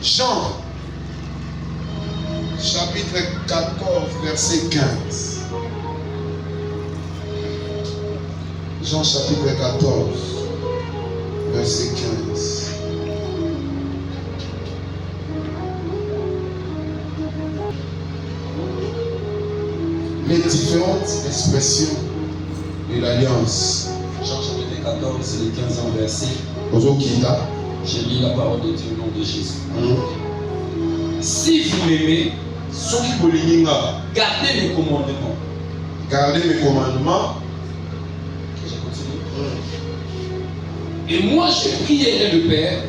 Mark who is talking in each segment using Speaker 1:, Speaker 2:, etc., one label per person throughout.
Speaker 1: Jean, chapitre 14, verset 15. Jean, chapitre 14, verset 15. Les différentes expressions de l'alliance.
Speaker 2: Jean chapitre 14, le 15e verset. Je lis la parole de Dieu au nom de Jésus. Si vous m'aimez, gardez mes commandements.
Speaker 1: Gardez mes commandements.
Speaker 2: Je continue. Et moi je prierai le Père,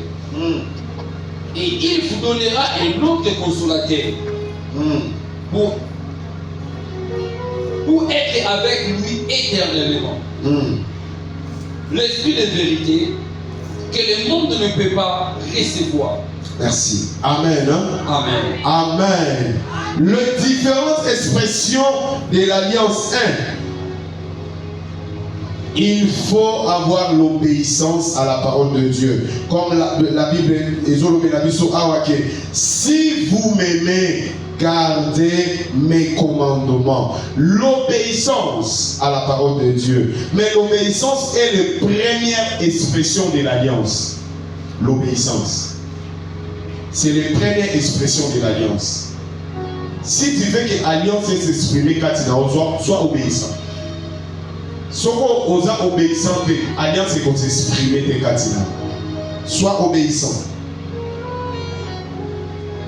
Speaker 2: et il vous donnera un autre consolateur pour être avec lui éternellement. L'esprit de vérité que le monde ne peut pas recevoir.
Speaker 1: Merci. Amen.
Speaker 2: Amen.
Speaker 1: Amen. Les différentes expressions de l'alliance 1. Il faut avoir l'obéissance à la parole de Dieu. Comme la Bible est si vous m'aimez, gardez mes commandements. L'obéissance à la parole de Dieu. Mais l'obéissance est la première expression de l'alliance. L'obéissance. C'est la première expression de l'alliance. Si tu veux que l'alliance s'exprime, sois obéissant. Sois obéissant, l'alliance est s'exprimer. Sois obéissant.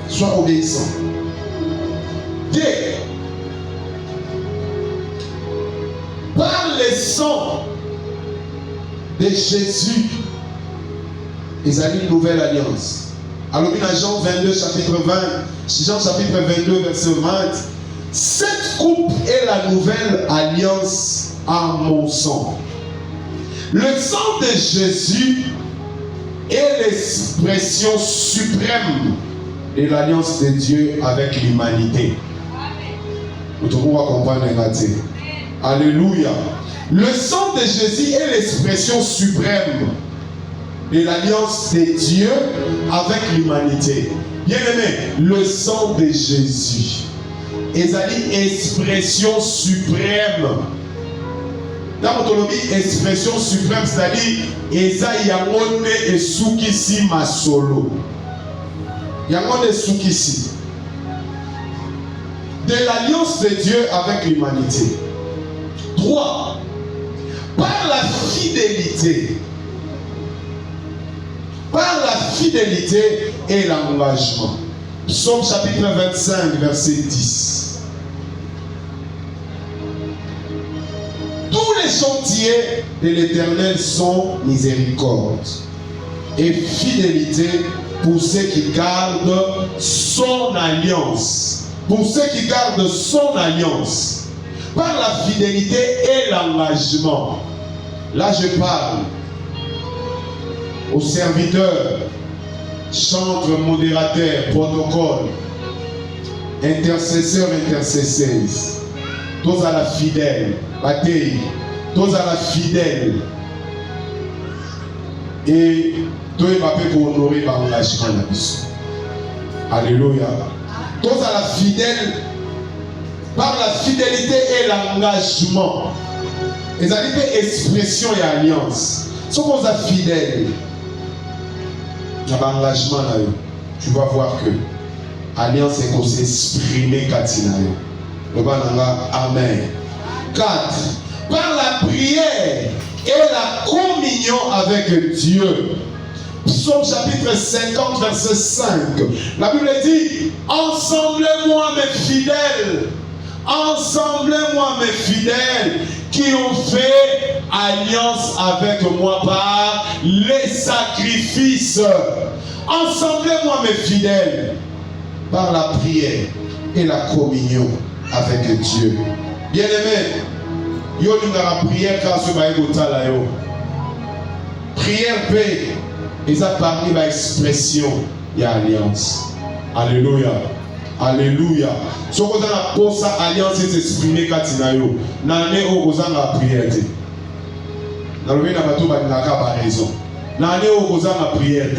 Speaker 1: Sois obéissant. Par le sang de Jésus, ils ont une nouvelle alliance. Alors, dans Jean 22, chapitre 20, Jean chapitre 22, verset 20, cette coupe est la nouvelle alliance à mon sang. Le sang de Jésus est l'expression suprême de l'alliance de Dieu avec l'humanité. Nous devons comprendre. Alléluia. Le sang de Jésus est l'expression suprême de l'alliance de Dieu avec l'humanité. Bien aimé, le sang de Jésus est l'expression suprême. Dans notre vie, expression suprême, c'est-à-dire Eza Yamone et Sukisi Masolo. Yamone et Sukisi. De l'alliance de Dieu avec l'humanité. 3. Par la fidélité. Par la fidélité et l'engagement. Psaume chapitre 25, verset 10. Tous les chantiers de l'Éternel sont miséricorde et fidélité pour ceux qui gardent son alliance. Pour ceux qui gardent son alliance. Par la fidélité et l'engagement. Là, je parle aux serviteurs, chantres, modérateurs, protocoles, intercesseurs, intercesseuses. Tous à la fidèle, bataille, tous à la fidèle. Et tous les papiers pour honorer par l'engagement. Alléluia. Tous à la fidèle, par la fidélité et l'engagement. Et ça dit expression et alliance. Si on est fidèle, il y a un engagement là. Tu vas voir que l'alliance est qu'on s'exprimer katina. Amen. 4. Par la prière et la communion avec Dieu. Psaume chapitre 50, verset 5. La Bible dit: Ensemblez-moi mes fidèles. Ensemblez-moi mes fidèles qui ont fait alliance avec moi par les sacrifices. Ensemblez-moi mes fidèles par la prière et la communion avec Dieu. Bien-aimé, yo la prière car ce va être yo. Prière paix et ça parmi ma expression et alliance. Alléluia. Alléluia. Si vous avez pour ça alliance s'exprimer katina yo. Nane o kozanga la prière. Na lobi na bato ba ndaka ba raison. Nane o kozanga prière.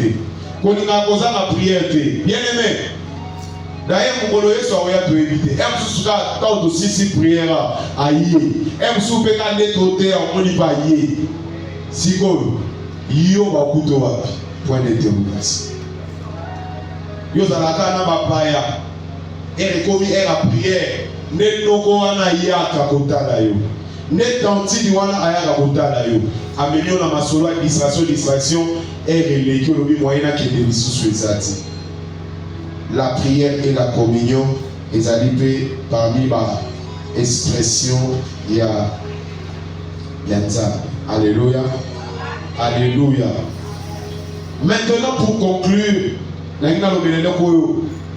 Speaker 1: kolinga koza na prière te. Bien aimé. D'ailleurs, mukolo yesu aoya to éviter. Mususu ka to sisi prière aye. Mususu pe ka neto te omoni pa ye. Sikoyo yo bakuto wapi? Point d'interrogation. Yo zalaka na bapaya. Komi la prière. Ne noko wana yaka kotala yo. Ne tantini wana ayaka kotala yo. Amelio na masolo ya distraction relègue le bi moyen que de bisusu ezati. La prière et la communion ezali parmi ba expression ya Nzambe. Alléluia. Alléluia. Maintenant pour conclure,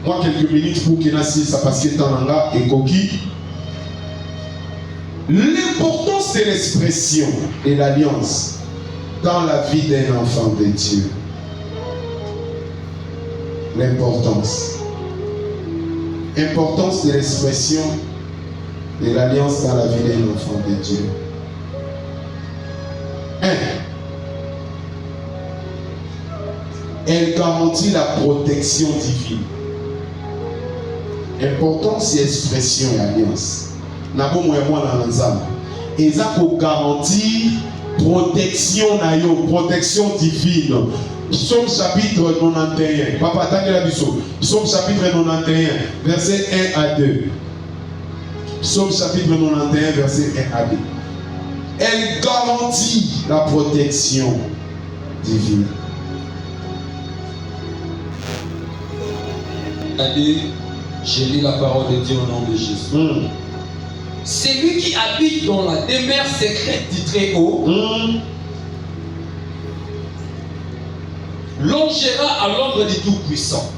Speaker 1: moi quelques minutes pour qu'il ça parce que temps là et coquille. L'importance de l'expression et l'alliance dans la vie d'un enfant de Dieu. L'importance de l'expression et l'alliance dans la vie d'un enfant de Dieu. 1. Elle garantit la protection divine. Importance et expression et alliance. Nabo moi na nzambe. Eza ko garantir protection na yo, protection divine. Psaume chapitre 91. Papa tangela biso. Psaume chapitre 91, verset 1 à 2. Psaume chapitre 91, verset 1 à 2. Elle garantit la protection divine.
Speaker 2: Allez, je lis la parole de Dieu au nom de Jésus. C'est lui qui habite dans la demeure secrète du Très-Haut. Longera à l'ombre du Tout-Puissant.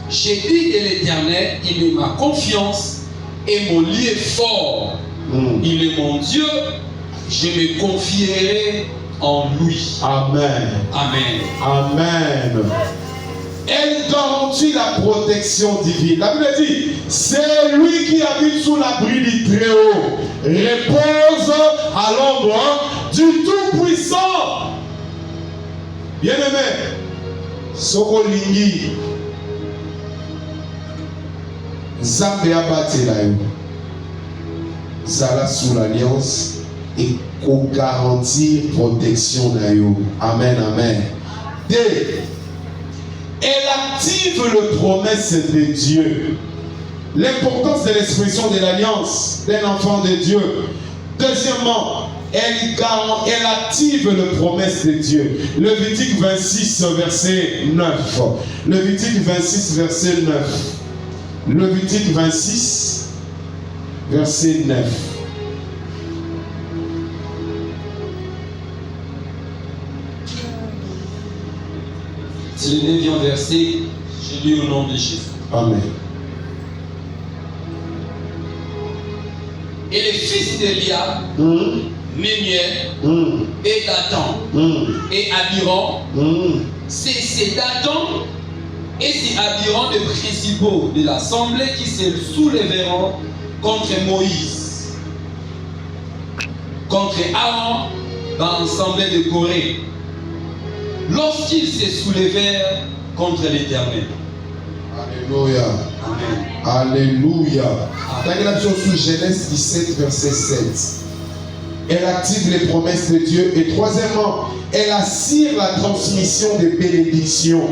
Speaker 2: J'ai dit de l'Éternel, il est ma confiance et mon lieu fort. Il est mon Dieu, je me confierai en lui.
Speaker 1: Amen.
Speaker 2: Amen.
Speaker 1: Amen. Elle garantit la protection divine. La Bible dit, c'est lui qui habite sous l'abri du Très-Haut, repose à l'ombre du Tout-Puissant. Bien-aimé, Soko Lingi, Nzambe abatela yo, zala sous l'alliance et qu'on garantit protection na yo. Amen, amen. 2. Elle active les promesses de Dieu. L'importance de l'expression de l'alliance d'un enfant de Dieu. Deuxièmement, elle active les promesses de Dieu. Lévitique 26, verset 9. Lévitique 26, verset 9. Lévitique 26, verset 9.
Speaker 2: C'est le 9e verset, je lis au nom de Jésus.
Speaker 1: Amen.
Speaker 2: Et les fils d'Eliab, Némiel, et Dathan, et Abiram, c'est Dathan et c'est Abiram les principaux de l'assemblée qui se soulèveront contre Moïse, contre Aaron dans l'assemblée de Corée, lorsqu'ils se soulevèrent contre l'Éternel.
Speaker 1: Alléluia.
Speaker 2: Amen.
Speaker 1: Alléluia. Dans sous Genèse 17, verset 7. Elle active les promesses de Dieu. Et troisièmement, elle assure la transmission des bénédictions.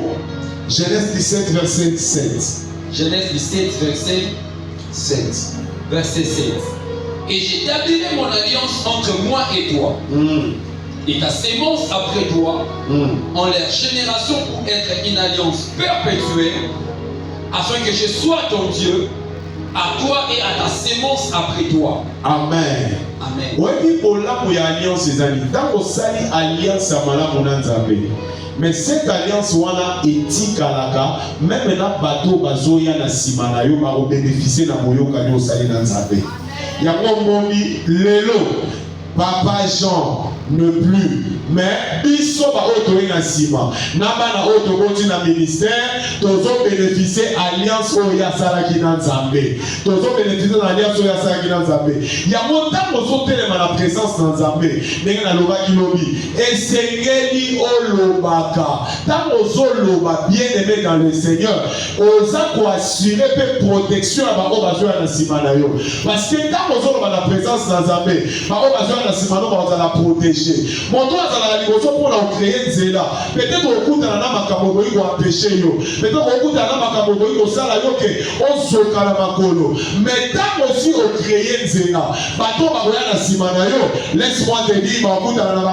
Speaker 1: Genèse 17, verset 7.
Speaker 2: Genèse 17, verset
Speaker 1: 7.
Speaker 2: Verset 7. Et j'établirai mon alliance entre moi et toi. Et ta sémence après toi, en leur génération pour être une alliance perpétuelle, afin que je sois ton Dieu, à toi et à ta sémence après toi.
Speaker 1: Amen.
Speaker 2: Amen.
Speaker 1: Oui, pour la alliance, c'est un dans le sali alliance à Malamunanzabe. Mais cette alliance wana éthique à la même na bateau bazoya na simana yo ba bénéficier na moyoka yo sali nanzabe. Ya ngombi lelo Papa Jean ne plus. Mais biso ba oto ina sima. Naba na oto boti na ministère, tozo bénéficier alliance oya saraki na Nzambe. Tozo bénéficier na alliance oya saraki na Nzambe. Ya monta mozo telema la présence na Nzambe. Ndenge na loba kilobi. Esengeli olobaka. Ta mozo loba bien aimé dans le Seigneur. Oza ko assurer pe protection à ba o bazo na sima na yo. Parce que ta mozo loba la présence na Nzambe. Ba o bazo na sima no ba la protéger. Moto azala liboso pour la créer nzela. Peut-être okutana na makambo boyi ko empêcher yo. Peut-être okutana na makambo boyi ko sala yo ke ozoka na makolo. Mais tant aussi au créer nzela. Bato ba boya na sima na yo. Laisse-moi te dire ba okutana na ba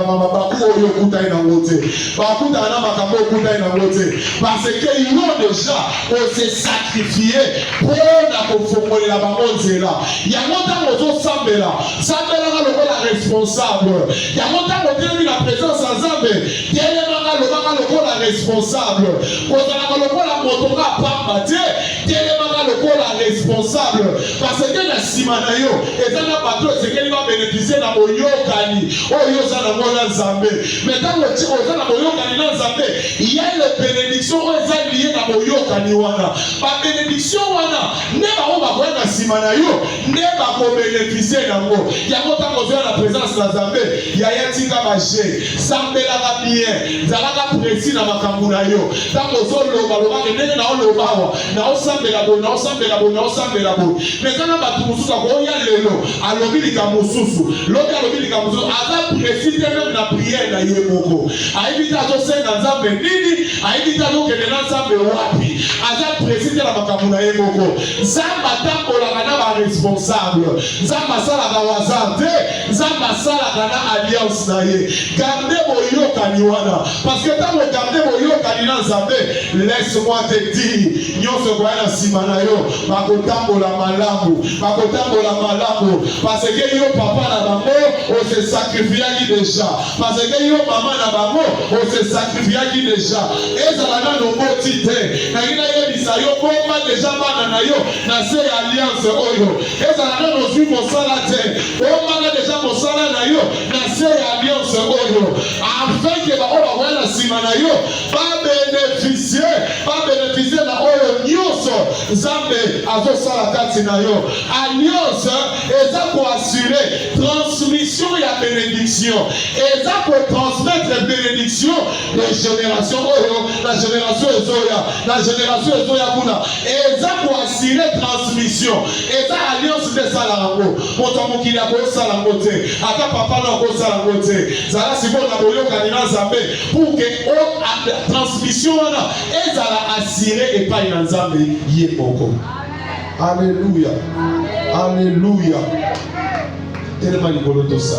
Speaker 1: ko yo kutai na ngote. Ba okutana na makambo kutai na ngote. Parce que ils ont déjà osé sacrifier pour na kofongolela ba nzela. Ya monta ozo sambela. Sambela ka lokola responsable. Ya monta otelemi la présence à Nzambe. Telemaka lobaka lokola responsable. Kozalaka lokola motoka pamba te. Telemaka lokola responsable. Parce que na sima na yo ezana bato sekeli ba bénéficier na boyokani. Oyo za na mona Nzambe. Mais tant que oza na boyokani na Nzambe, il y a les bénédictions eza liées na boyokani wana. Ba bénédiction wana ne ba o ba ko na sima na yo, ne ba ko bénéficier nango. Ya mota ko na présence na Nzambe, ya yatinga ba je. Sambela ka bien, zalaka précis na makambo na yo. Tango zo loba loba ke ndenge na o loba wa, na o sambela bo, na o sambela bo, na o sambela bo. Mais kana ba tumusuka ko ya lelo, alobi likamususu. Lobi alobi likamususu, aza précis même na prière na ye moko. Aibita zo se na Nzambe nini, aibita zo ke na Nzambe wapi. Aza précis na makambo na ye moko. Nzamba tambola kana ba responsable. Nzamba sala ka wazante, Nzamba sala kana alliance na ye. Gardez boyokani wana. Parce que tant que gardez boyokani na Nzambe, laisse-moi te dire, nyonso kwa na sima na yo, bakotambola malamu, bakotambola malamu. Parce que yo papa na bango, on se sacrifiaki déjà. Parce que yo maman na bango, on se sacrifiaki déjà. Ezala na no moti te. Na ina yo bisa yo bomba déjà bana na yo, na se alliance oyo. Ezala na no zwi mosala te. Bomba na déjà mosala na yo, na se alliance oyo. Afin que ba oba wana sima na yo, ba bénéficier na oyo nyonso Nzambe azosala kati na yo. Alliance eza ko assurer transmission ya bénédiction. Eza ko transmettre bénédiction de génération oyo na génération ezoya, na génération ezoya kuna. Eza ko assurer transmission. Eza alliance de salango. Moto mokili akosala ngote, ata papa na akosala ngote. Zala siko na boyokani na Nzambe pour que transmission wana ezala assuré epai na Nzambe ye moko. Alléluia. Alléluia. Tellement likolo to ça.